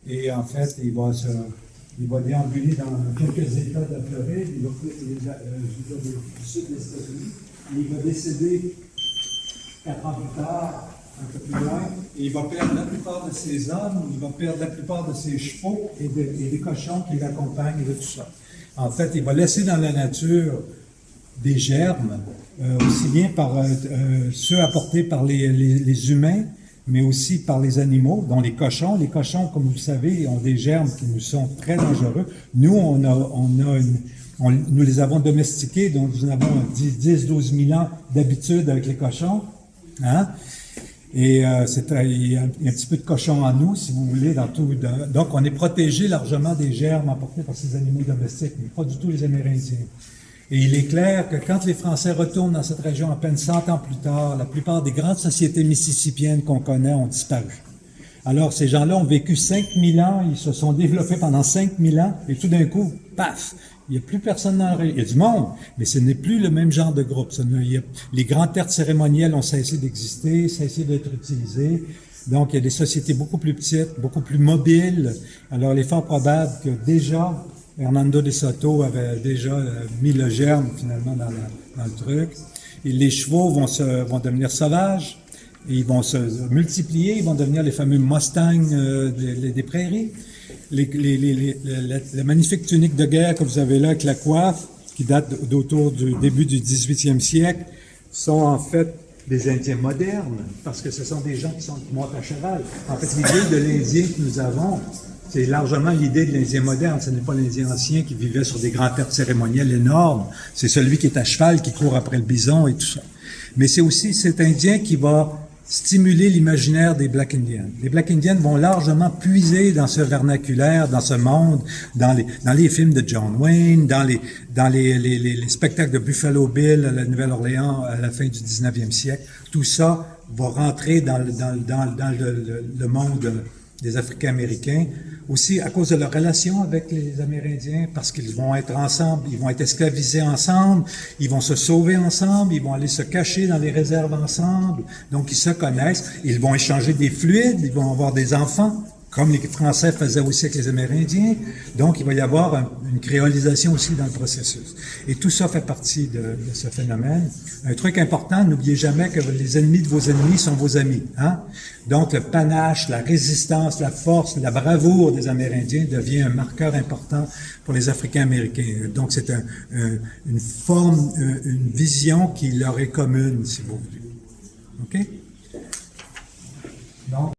Et en fait, il va déambuler dans quelques États de la Floride, il va du sud des États-Unis, et il va décéder 4 ans plus tard, un peu plus loin, et il va perdre la plupart de ses hommes, il va perdre la plupart de ses chevaux et des cochons qui l'accompagnent et de tout ça. En fait, il va laisser dans la nature des germes, aussi bien par ceux apportés par les humains, mais aussi par les animaux, dont les cochons. Les cochons, comme vous le savez, ont des germes qui nous sont très dangereux. Nous, nous les avons domestiqués, donc nous avons 10-12 000 ans d'habitude avec les cochons. Hein? Et il y a un petit peu de cochon en nous, si vous voulez, dans tout. Donc, on est protégé largement des germes apportés par ces animaux domestiques, mais pas du tout les Amérindiens. Et il est clair que quand les Français retournent dans cette région à peine 100 ans plus tard, la plupart des grandes sociétés mississippiennes qu'on connaît ont disparu. Alors, ces gens-là ont vécu 5000 ans, ils se sont développés pendant 5000 ans, et tout d'un coup, paf, il n'y a plus personne dans la région. Il y a du monde, mais ce n'est plus le même genre de groupe. Les grands terres cérémonielles ont cessé d'exister, cessé d'être utilisés. Donc, il y a des sociétés beaucoup plus petites, beaucoup plus mobiles. Alors, il est fort probable que déjà, Hernando de Soto avait déjà mis le germe, finalement, dans le truc. Et les chevaux vont devenir sauvages. Et ils vont se multiplier, ils vont devenir les fameux Mustangs des prairies. La magnifique tunique de guerre que vous avez là avec la coiffe, qui date d'autour du début du 18e siècle, sont en fait des Indiens modernes, parce que ce sont des gens qui montent à cheval. En fait, l'idée de l'Indien que nous avons, c'est largement l'idée de l'Indien moderne. Ce n'est pas l'Indien ancien qui vivait sur des grands terres cérémonielles énormes. C'est celui qui est à cheval, qui court après le bison et tout ça. Mais c'est aussi cet Indien qui va stimuler l'imaginaire des Black Indians. Les Black Indians vont largement puiser dans ce vernaculaire, dans ce monde, dans les films de John Wayne, dans les spectacles de Buffalo Bill à la Nouvelle-Orléans à la fin du 19e siècle. Tout ça va rentrer dans le monde des Africains-Américains, aussi à cause de leur relation avec les Amérindiens, parce qu'ils vont être ensemble, ils vont être esclavisés ensemble, ils vont se sauver ensemble, ils vont aller se cacher dans les réserves ensemble, donc ils se connaissent, ils vont échanger des fluides, ils vont avoir des enfants, comme les Français faisaient aussi avec les Amérindiens, donc il va y avoir une créolisation aussi dans le processus. Et tout ça fait partie de ce phénomène. Un truc important, n'oubliez jamais que les ennemis de vos ennemis sont vos amis. Hein? Donc le panache, la résistance, la force, la bravoure des Amérindiens devient un marqueur important pour les Africains-Américains. Donc c'est une forme, une vision qui leur est commune, si vous voulez. OK? Donc,